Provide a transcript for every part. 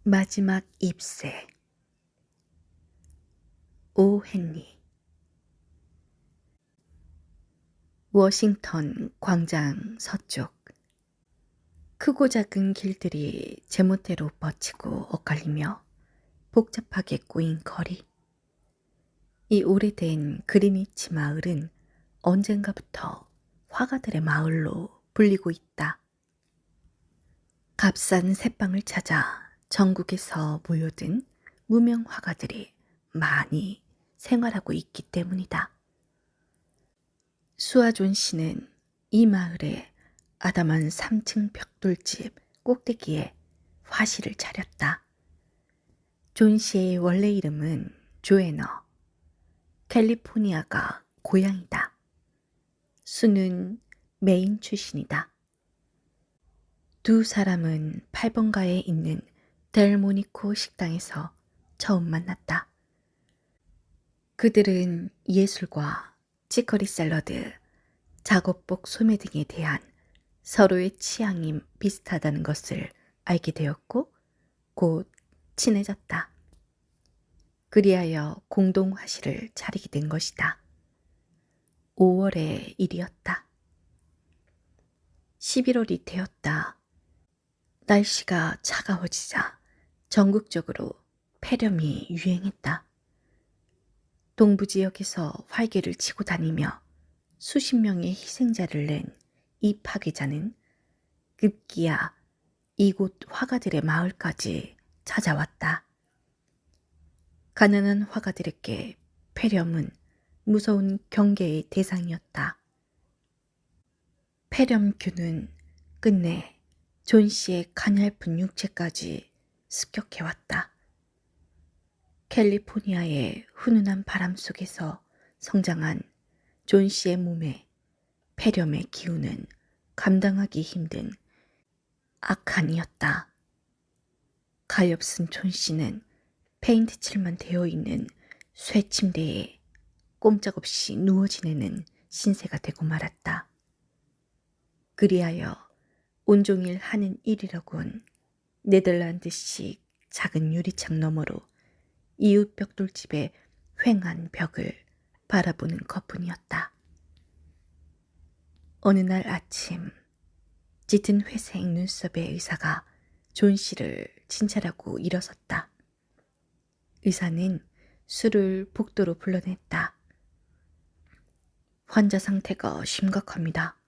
마지막 잎새. 오 헨리. 워싱턴 광장 서쪽. 크고 작은 길들이 제멋대로 뻗치고 엇갈리며 복잡하게 꼬인 거리. 이 오래된 그리니치 마을은 언젠가부터 화가들의 마을로 불리고 있다. 값싼 새빵을 찾아 전국에서 모여든 무명 화가들이 많이 생활하고 있기 때문이다. 수아존 씨는 이 마을에 아담한 3층 벽돌집 꼭대기에 화실을 차렸다. 존 씨의 원래 이름은 조애너. 캘리포니아가 고향이다. 수는 메인 출신이다. 두 사람은 8번가에 있는 델모니코 식당에서 처음 만났다. 그들은 예술과 치커리 샐러드, 작업복 소매 등에 대한 서로의 취향이 비슷하다는 것을 알게 되었고 곧 친해졌다. 그리하여 공동 화실을 차리게 된 것이다. 5월의 일이었다. 11월이 되었다. 날씨가 차가워지자 전국적으로 폐렴이 유행했다. 동부 지역에서 활개를 치고 다니며 수십 명의 희생자를 낸 이 파괴자는 급기야 이곳 화가들의 마을까지 찾아왔다. 가난한 화가들에게 폐렴은 무서운 경계의 대상이었다. 폐렴균은 끝내 존 씨의 가냘픈 육체까지 습격해왔다. 캘리포니아의 훈훈한 바람 속에서 성장한 존 씨의 몸에 폐렴의 기운은 감당하기 힘든 악한이었다. 가엾은 존 씨는 페인트 칠만 되어 있는 쇠 침대에 꼼짝없이 누워 지내는 신세가 되고 말았다. 그리하여 온종일 하는 일이라곤 네덜란드식 작은 유리창 너머로 이웃 벽돌집의 휑한 벽을 바라보는 것뿐이었다. 어느 날 아침 짙은 회색 눈썹의 의사가 존 씨를 진찰하고 일어섰다. 의사는 술을 복도로 불러냈다. 환자 상태가 심각합니다.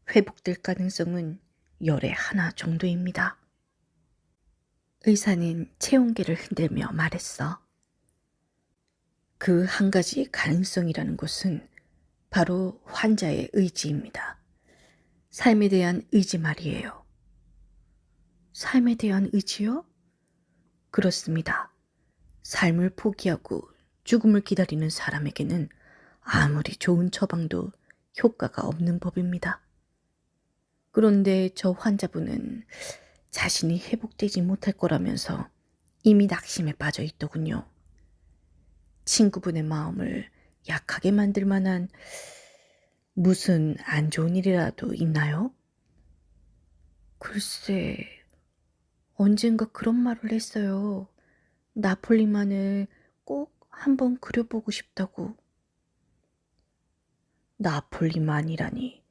회복될 가능성은 열의 하나 정도입니다. 의사는 체온계를 흔들며 말했어. 그 한 가지 가능성이라는 것은 바로 환자의 의지입니다. 삶에 대한 의지 말이에요. 삶에 대한 의지요? 그렇습니다. 삶을 포기하고 죽음을 기다리는 사람에게는 아무리 좋은 처방도 효과가 없는 법입니다. 그런데 저 환자분은 자신이 회복되지 못할 거라면서 이미 낙심에 빠져 있더군요. 친구분의 마음을 약하게 만들 만한 무슨 안 좋은 일이라도 있나요? 글쎄, 언젠가 그런 말을 했어요. 나폴리만을 꼭 한번 그려보고 싶다고. 나폴리만이라니.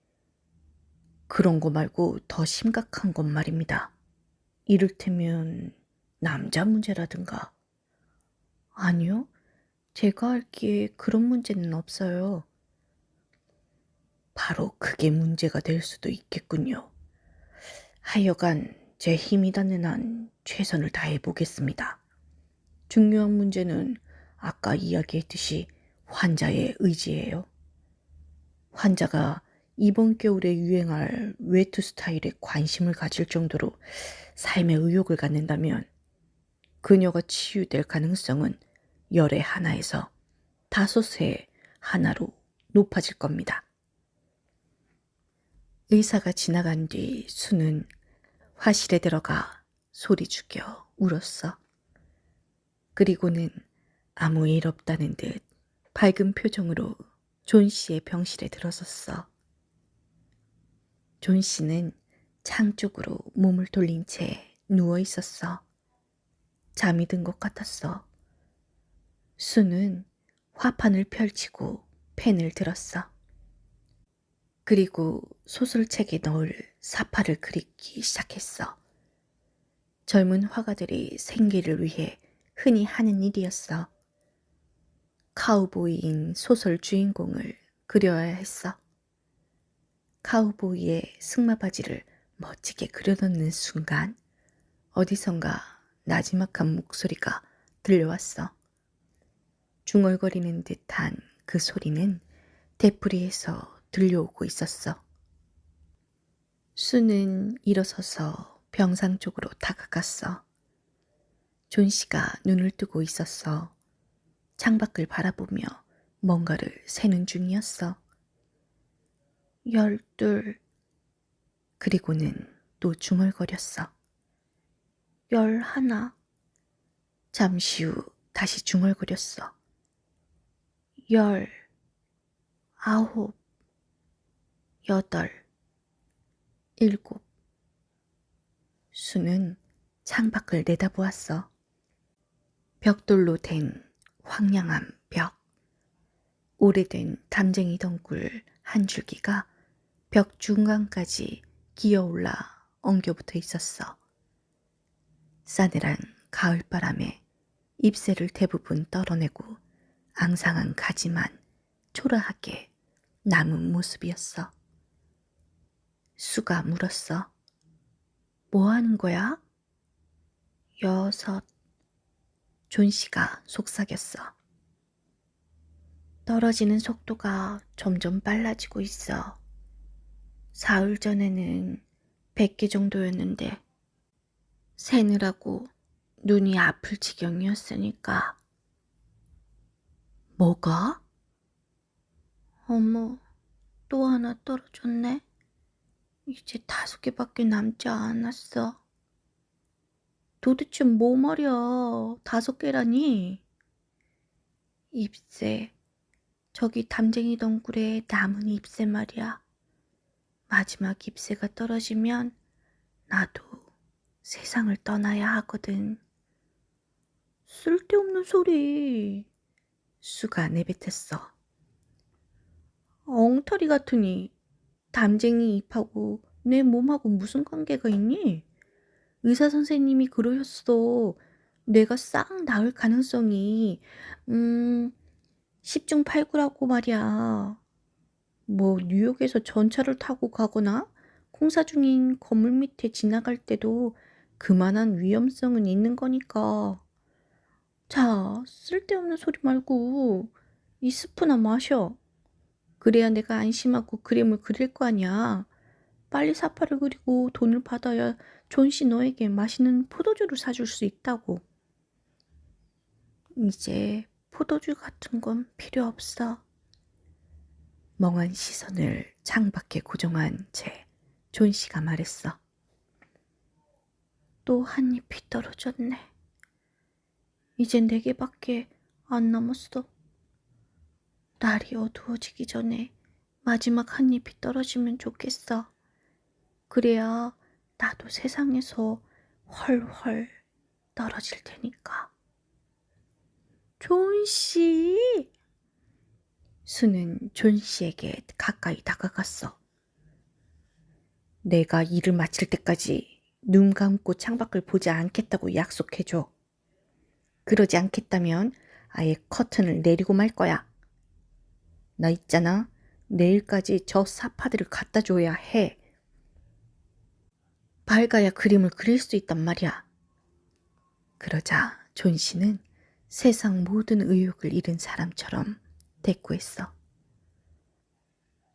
그런 거 말고 더 심각한 건 말입니다. 이를테면 남자 문제라든가. 아니요, 제가 알기에 그런 문제는 없어요. 바로 그게 문제가 될 수도 있겠군요. 하여간 제 힘이 닿는 한 최선을 다해 보겠습니다. 중요한 문제는 아까 이야기했듯이 환자의 의지예요. 환자가 이번 겨울에 유행할 외투 스타일에 관심을 가질 정도로 삶의 의욕을 갖는다면 그녀가 치유될 가능성은 열의 하나에서 5의 하나로 높아질 겁니다. 의사가 지나간 뒤 수는 화실에 들어가 소리 죽여 울었어. 그리고는 아무 일 없다는 듯 밝은 표정으로 존 씨의 병실에 들어섰어. 존 씨는 창 쪽으로 몸을 돌린 채 누워 있었어. 잠이 든 것 같았어. 수는 화판을 펼치고 펜을 들었어. 그리고 소설책에 넣을 사파를 그리기 시작했어. 젊은 화가들이 생계를 위해 흔히 하는 일이었어. 카우보이인 소설 주인공을 그려야 했어. 카우보이의 승마바지를 멋지게 그려놓는 순간 어디선가 나지막한 목소리가 들려왔어. 중얼거리는 듯한 그 소리는 대프리에서 들려오고 있었어. 수는 일어서서 병상 쪽으로 다가갔어. 존 씨가 눈을 뜨고 있었어. 창밖을 바라보며 뭔가를 세는 중이었어. 12. 그리고는 또 중얼거렸어. 11. 잠시 후 다시 중얼거렸어. 10. 9. 8. 7. 수는 창밖을 내다보았어. 벽돌로 된 황량한 벽. 오래된 담쟁이 덩굴 한 줄기가 벽 중간까지 기어올라 엉겨붙어 있었어. 싸늘한 가을바람에 잎새를 대부분 떨어내고 앙상한 가지만 초라하게 남은 모습이었어. 수가 물었어. 뭐 하는 거야? 6. 존 씨가 속삭였어. 떨어지는 속도가 점점 빨라지고 있어. 사흘 전에는 100개 정도였는데 새느라고 눈이 아플 지경이었으니까. 뭐가? 어머, 또 하나 떨어졌네. 이제 5개밖에 남지 않았어. 도대체 뭐 말이야? 5개라니? 잎새. 저기 담쟁이 덩굴에 남은 잎새 말이야. 마지막 잎새가 떨어지면 나도 세상을 떠나야 하거든. 쓸데없는 소리. 수가 내뱉었어. 엉터리 같으니 담쟁이 잎하고 내 몸하고 무슨 관계가 있니? 의사 선생님이 그러셨어. 뇌가 싹 나을 가능성이 10중 8구라고 말이야. 뭐 뉴욕에서 전차를 타고 가거나 공사 중인 건물 밑에 지나갈 때도 그만한 위험성은 있는 거니까. 자, 쓸데없는 소리 말고 이 스프나 마셔. 그래야 내가 안심하고 그림을 그릴 거 아니야. 빨리 사파를 그리고 돈을 받아야 존 씨 너에게 맛있는 포도주를 사줄 수 있다고. 이제 포도주 같은 건 필요 없어. 멍한 시선을 창밖에 고정한 채 존 씨가 말했어. 또 한 잎이 떨어졌네. 이제 4개밖에 안 남았어. 날이 어두워지기 전에 마지막 한 잎이 떨어지면 좋겠어. 그래야 나도 세상에서 훨훨 떨어질 테니까. 존 씨! 수는 존 씨에게 가까이 다가갔어. 내가 일을 마칠 때까지 눈 감고 창밖을 보지 않겠다고 약속해줘. 그러지 않겠다면 아예 커튼을 내리고 말 거야. 나 있잖아. 내일까지 저 사파들을 갖다 줘야 해. 밝아야 그림을 그릴 수 있단 말이야. 그러자 존 씨는 세상 모든 의욕을 잃은 사람처럼 대꾸했어.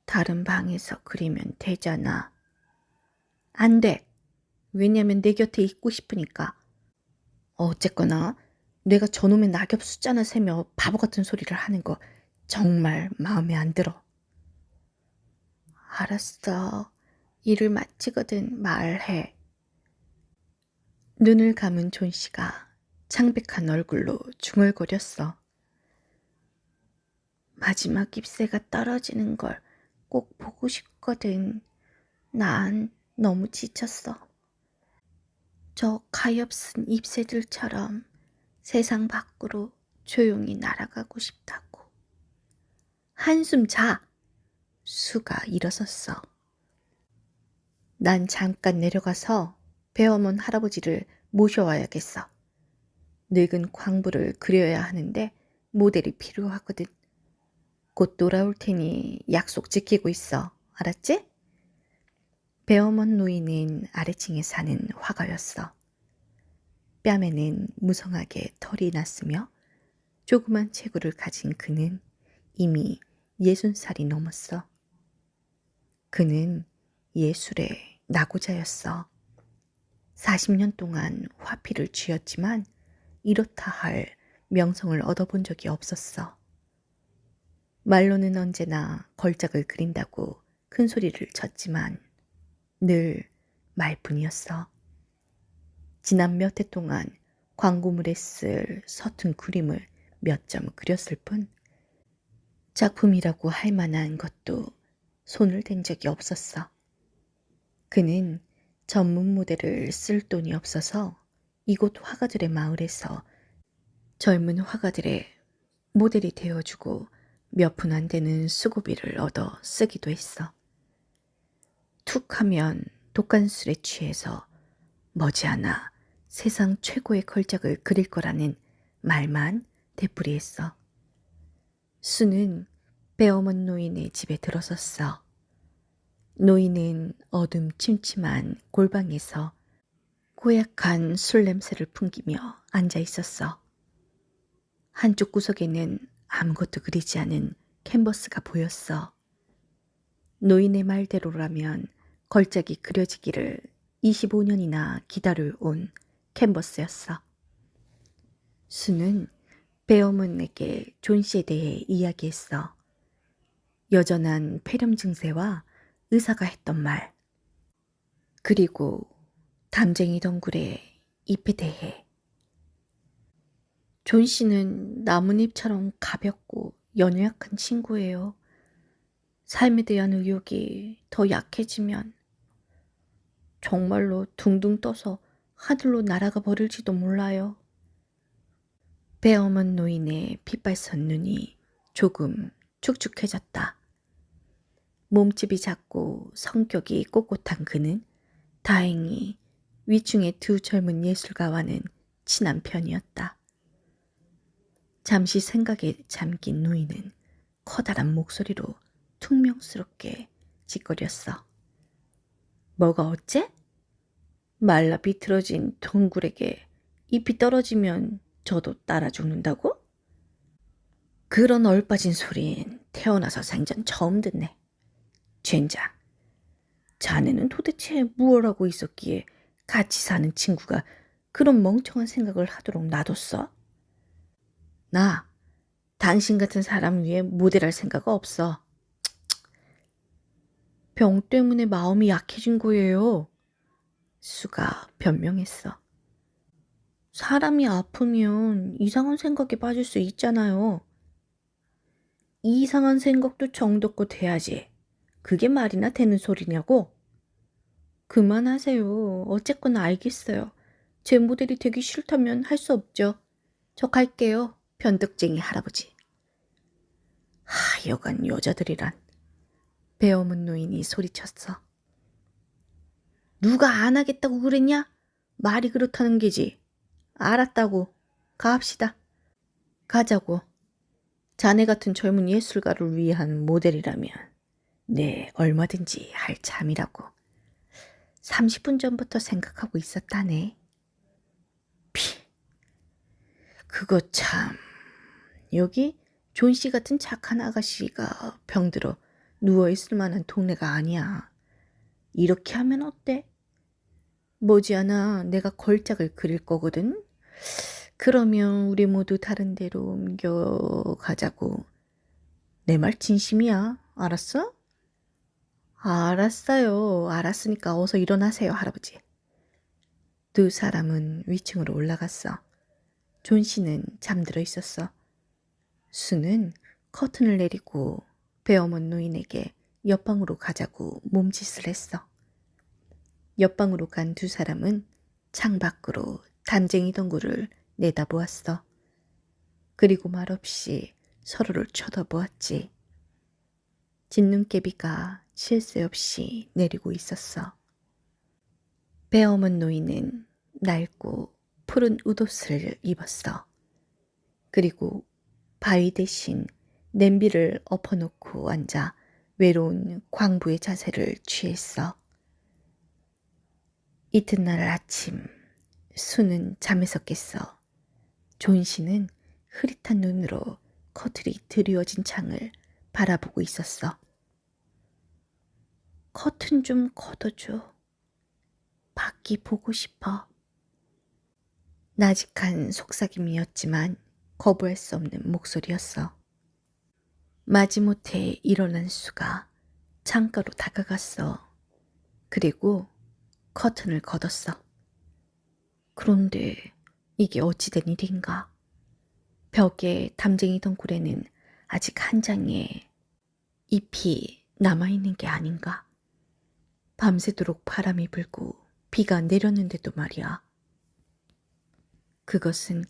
다른 방에서 그리면 되잖아. 안 돼. 왜냐면 내 곁에 있고 싶으니까. 어쨌거나 내가 저놈의 낙엽 숫자나 세며 바보 같은 소리를 하는 거 정말 마음에 안 들어. 알았어. 일을 마치거든 말해. 눈을 감은 존 씨가 창백한 얼굴로 중얼거렸어. 마지막 잎새가 떨어지는 걸 꼭 보고 싶거든. 난 너무 지쳤어. 저 가엾은 잎새들처럼 세상 밖으로 조용히 날아가고 싶다고. 한숨 자! 수가 일어섰어. 난 잠깐 내려가서 배어먼 할아버지를 모셔와야겠어. 늙은 광부를 그려야 하는데 모델이 필요하거든. 곧 돌아올 테니 약속 지키고 있어. 알았지? 배어먼 노인은 아래층에 사는 화가였어. 뺨에는 무성하게 털이 났으며 조그만 체구를 가진 그는 이미 60살이 넘었어. 그는 예술의 나고자였어. 40년 동안 화피를 쥐었지만 이렇다 할 명성을 얻어본 적이 없었어. 말로는 언제나 걸작을 그린다고 큰 소리를 쳤지만 늘 말뿐이었어. 지난 몇 해 동안 광고물에 쓸 서툰 그림을 몇 점 그렸을 뿐 작품이라고 할 만한 것도 손을 댄 적이 없었어. 그는 전문 모델을 쓸 돈이 없어서 이곳 화가들의 마을에서 젊은 화가들의 모델이 되어주고 몇 푼 안 되는 수고비를 얻어 쓰기도 했어. 툭 하면 독간술에 취해서 머지않아 세상 최고의 걸작을 그릴 거라는 말만 되풀이했어. 수는 배어먼 노인의 집에 들어섰어. 노인은 어둠침침한 골방에서 고약한 술 냄새를 풍기며 앉아 있었어. 한쪽 구석에는 아무것도 그리지 않은 캔버스가 보였어. 노인의 말대로라면 걸작이 그려지기를 25년이나 기다려온 캔버스였어. 수는 배어문에게 존 씨에 대해 이야기했어. 여전한 폐렴 증세와 의사가 했던 말, 그리고 담쟁이 덩굴의 잎에 대해. 존 씨는 나뭇잎처럼 가볍고 연약한 친구예요. 삶에 대한 의욕이 더 약해지면 정말로 둥둥 떠서 하늘로 날아가 버릴지도 몰라요. 배어먼 노인의 핏발선 눈이 조금 축축해졌다. 몸집이 작고 성격이 꼿꼿한 그는 다행히 위층의 두 젊은 예술가와는 친한 편이었다. 잠시 생각에 잠긴 노인은 커다란 목소리로 퉁명스럽게 짓거렸어. 뭐가 어째? 말라 비틀어진 덩굴에게 잎이 떨어지면 저도 따라 죽는다고? 그런 얼빠진 소린 태어나서 생전 처음 듣네. 젠장, 자네는 도대체 무얼 하고 있었기에 같이 사는 친구가 그런 멍청한 생각을 하도록 놔뒀어? 나 당신 같은 사람 위에 모델할 생각 없어. 병 때문에 마음이 약해진 거예요. 수가 변명했어. 사람이 아프면 이상한 생각에 빠질 수 있잖아요. 이상한 생각도 정도껏 해야지. 그게 말이나 되는 소리냐고? 그만하세요. 어쨌거나 알겠어요. 제 모델이 되기 싫다면 할 수 없죠. 저 갈게요. 변덕쟁이 할아버지. 하여간 여자들이란. 배어문 노인이 소리쳤어. 누가 안 하겠다고 그랬냐? 말이 그렇다는 게지. 알았다고. 가합시다. 가자고. 자네 같은 젊은 예술가를 위한 모델이라면 네, 얼마든지 할 참이라고. 30분 전부터 생각하고 있었다네. 그거 참. 여기 존 씨 같은 착한 아가씨가 병들어 누워있을 만한 동네가 아니야. 이렇게 하면 어때? 머지않아 내가 걸작을 그릴 거거든. 그러면 우리 모두 다른 데로 옮겨가자고. 내 말 진심이야. 알았어? 알았어요. 알았으니까 어서 일어나세요, 할아버지. 두 사람은 위층으로 올라갔어. 존 씨는 잠들어 있었어. 수는 커튼을 내리고 배어먼 노인에게 옆방으로 가자고 몸짓을 했어. 옆방으로 간 두 사람은 창밖으로 담쟁이 덩굴을 내다보았어. 그리고 말없이 서로를 쳐다보았지. 진눈깨비가 쉴 새 없이 내리고 있었어. 배엄은 노인은 낡고 푸른 웃옷을 입었어. 그리고 바위 대신 냄비를 엎어놓고 앉아 외로운 광부의 자세를 취했어. 이튿날 아침 수는 잠에서 깼어. 존 씨는 흐릿한 눈으로 커튼이 드리워진 창을 바라보고 있었어. 커튼 좀 걷어줘. 밖이 보고 싶어. 나직한 속삭임이었지만 거부할 수 없는 목소리였어. 마지못해 일어난 수가 창가로 다가갔어. 그리고 커튼을 걷었어. 그런데 이게 어찌된 일인가? 벽에 담쟁이 덩굴에는 아직 한 장의 잎이 남아있는 게 아닌가? 밤새도록 바람이 불고 비가 내렸는데도 말이야. 그것은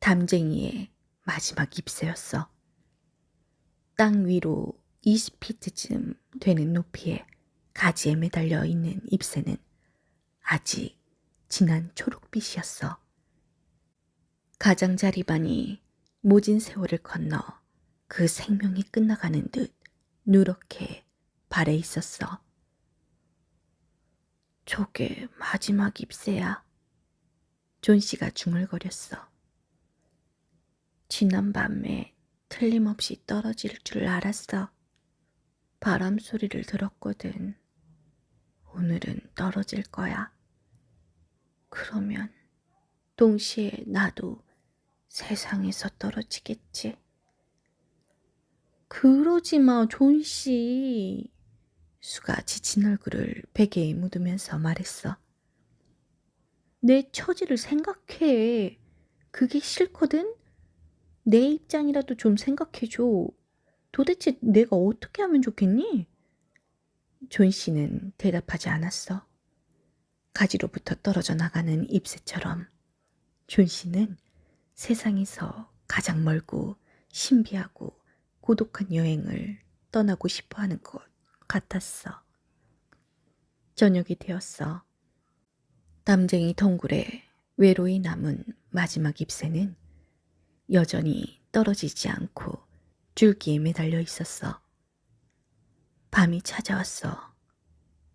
담쟁이의 마지막 잎새였어. 땅 위로 20피트쯤 되는 높이에 가지에 매달려 있는 잎새는 아직 진한 초록빛이었어. 가장자리반이 모진 세월을 건너 그 생명이 끝나가는 듯 누렇게 발에 있었어. 저게 마지막 잎새야. 존 씨가 중얼거렸어. 지난 밤에 틀림없이 떨어질 줄 알았어. 바람 소리를 들었거든. 오늘은 떨어질 거야. 그러면 동시에 나도 세상에서 떨어지겠지. 그러지 마, 존 씨. 수가 지친 얼굴을 베개에 묻으면서 말했어. 내 처지를 생각해. 그게 싫거든? 내 입장이라도 좀 생각해줘. 도대체 내가 어떻게 하면 좋겠니? 존 씨는 대답하지 않았어. 가지로부터 떨어져 나가는 잎새처럼 존 씨는 세상에서 가장 멀고 신비하고 고독한 여행을 떠나고 싶어 하는 것 같았어. 저녁이 되었어. 담쟁이 덩굴에 외로이 남은 마지막 잎새는 여전히 떨어지지 않고 줄기에 매달려 있었어. 밤이 찾아왔어.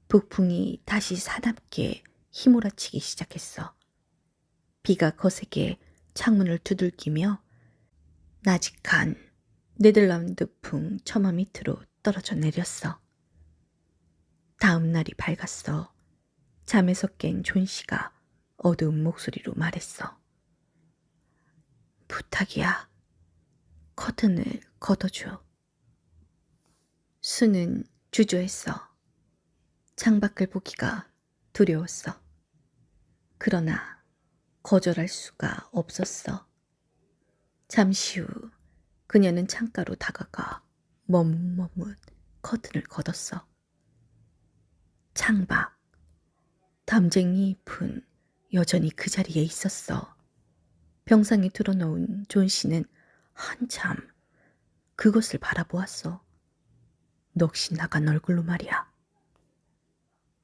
북풍이 다시 사납게 휘몰아치기 시작했어. 비가 거세게 창문을 두들기며 나직한 네덜란드풍 처마 밑으로 떨어져 내렸어. 다음 날이 밝았어. 잠에서 깬 존 씨가 어두운 목소리로 말했어. 부탁이야. 커튼을 걷어줘. 수는 주저했어. 창밖을 보기가 두려웠어. 그러나 거절할 수가 없었어. 잠시 후 그녀는 창가로 다가가 머뭇머뭇 커튼을 걷었어. 창밖, 담쟁이 잎은 여전히 그 자리에 있었어. 병상에 들어놓은 존 씨는 한참 그것을 바라보았어. 넋이 나간 얼굴로 말이야.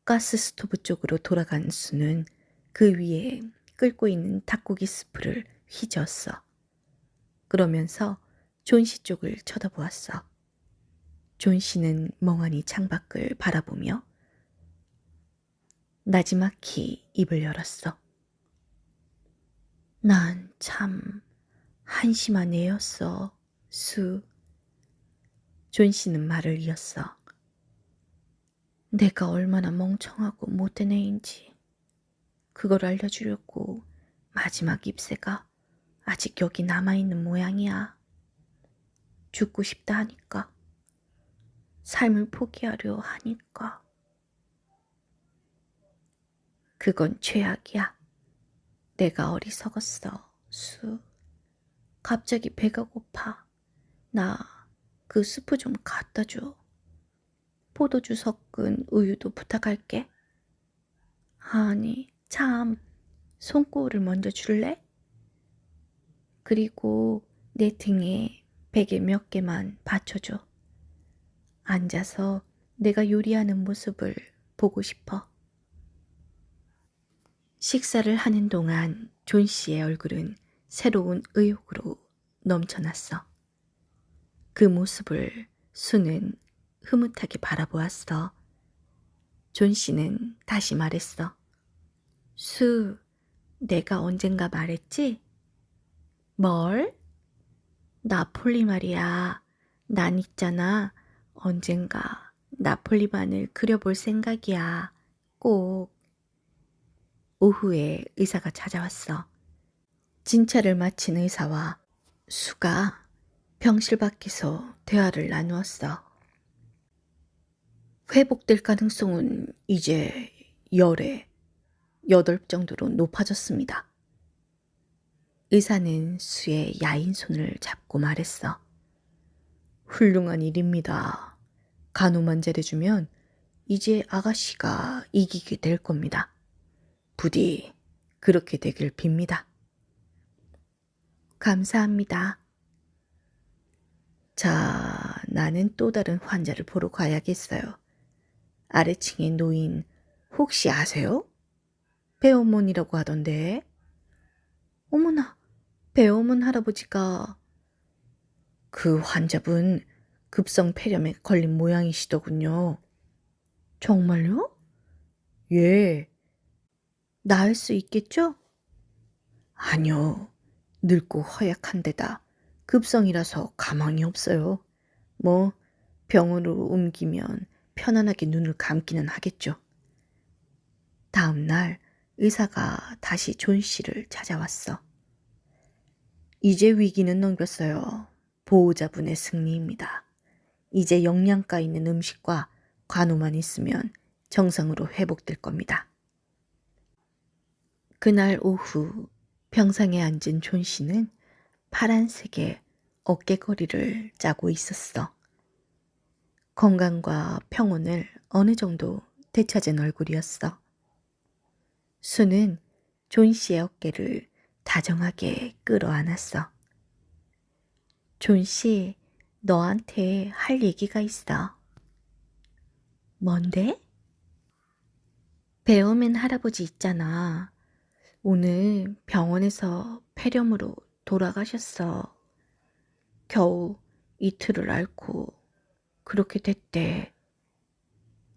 가스 스토브 쪽으로 돌아간 수는 그 위에 끓고 있는 닭고기 스프를 휘저었어. 그러면서 존 씨 쪽을 쳐다보았어. 존 씨는 멍하니 창밖을 바라보며 나지막히 입을 열었어. 난 참 한심한 애였어, 수. 존 씨는 말을 이었어. 내가 얼마나 멍청하고 못된 애인지 그걸 알려주려고 마지막 잎새가 아직 여기 남아있는 모양이야. 죽고 싶다 하니까. 삶을 포기하려 하니까. 그건 죄악이야. 내가 어리석었어, 수. 갑자기 배가 고파. 나 그 스프 좀 갖다 줘. 포도주 섞은 우유도 부탁할게. 아니, 참. 손꼬울을 먼저 줄래? 그리고 내 등에 베개 몇 개만 받쳐줘. 앉아서 내가 요리하는 모습을 보고 싶어. 식사를 하는 동안 존 씨의 얼굴은 새로운 의욕으로 넘쳐났어. 그 모습을 수는 흐뭇하게 바라보았어. 존 씨는 다시 말했어. 수, 내가 언젠가 말했지? 뭘? 나폴리 말이야. 난 있잖아. 언젠가 나폴리만을 그려볼 생각이야. 꼭. 오후에 의사가 찾아왔어. 진찰을 마친 의사와 수가 병실 밖에서 대화를 나누었어. 회복될 가능성은 이제 열에 8 정도로 높아졌습니다. 의사는 수의 야인 손을 잡고 말했어. 훌륭한 일입니다. 간호만 잘해주면 이제 아가씨가 이기게 될 겁니다. 부디 그렇게 되길 빕니다. 감사합니다. 자, 나는 또 다른 환자를 보러 가야겠어요. 아래층의 노인 혹시 아세요? 배어머니라고 하던데. 어머나, 배어머니 할아버지가 그 환자분 급성 폐렴에 걸린 모양이시더군요. 정말요? 예. 나을 수 있겠죠? 아니요. 늙고 허약한 데다 급성이라서 가망이 없어요. 뭐 병원으로 옮기면 편안하게 눈을 감기는 하겠죠. 다음 날 의사가 다시 존 씨를 찾아왔어. 이제 위기는 넘겼어요. 보호자분의 승리입니다. 이제 영양가 있는 음식과 관우만 있으면 정상으로 회복될 겁니다. 그날 오후 병상에 앉은 존 씨는 파란색의 어깨거리를 짜고 있었어. 건강과 평온을 어느 정도 되찾은 얼굴이었어. 수는 존 씨의 어깨를 다정하게 끌어안았어. 존 씨, 너한테 할 얘기가 있어. 뭔데? 배어맨 할아버지 있잖아. 오늘 병원에서 폐렴으로 돌아가셨어. 겨우 이틀을 앓고 그렇게 됐대.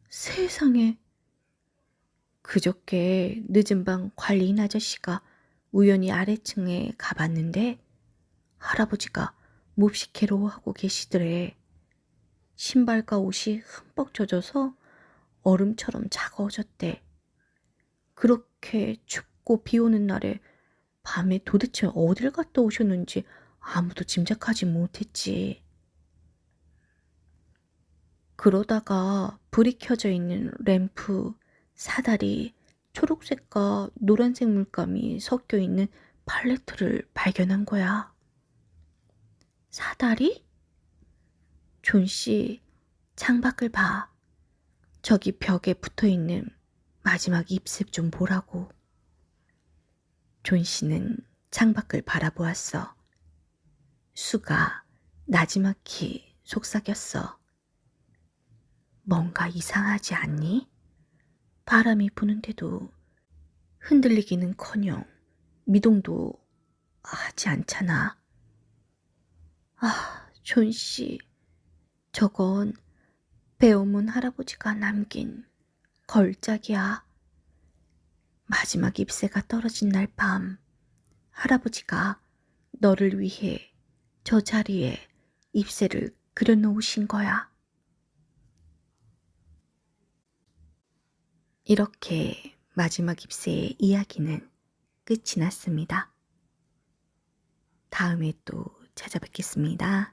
세상에. 그저께 늦은 밤 관리인 아저씨가 우연히 아래층에 가봤는데 할아버지가 몹시 괴로워하고 계시더래. 신발과 옷이 흠뻑 젖어서 얼음처럼 차가워졌대. 그렇게 춥고 비 오는 날에 밤에 도대체 어딜 갔다 오셨는지 아무도 짐작하지 못했지. 그러다가 불이 켜져 있는 램프, 사다리, 초록색과 노란색 물감이 섞여 있는 팔레트를 발견한 거야. 사다리? 존 씨, 창밖을 봐. 저기 벽에 붙어 있는 마지막 잎새 좀 보라고. 존 씨는 창밖을 바라보았어. 수가 나지막히 속삭였어. 뭔가 이상하지 않니? 바람이 부는데도 흔들리기는커녕 미동도 하지 않잖아. 아, 존 씨, 저건 배어문 할아버지가 남긴 걸작이야. 마지막 잎새가 떨어진 날 밤 할아버지가 너를 위해 저 자리에 잎새를 그려놓으신 거야. 이렇게 마지막 잎새의 이야기는 끝이 났습니다. 다음에 또 찾아뵙겠습니다.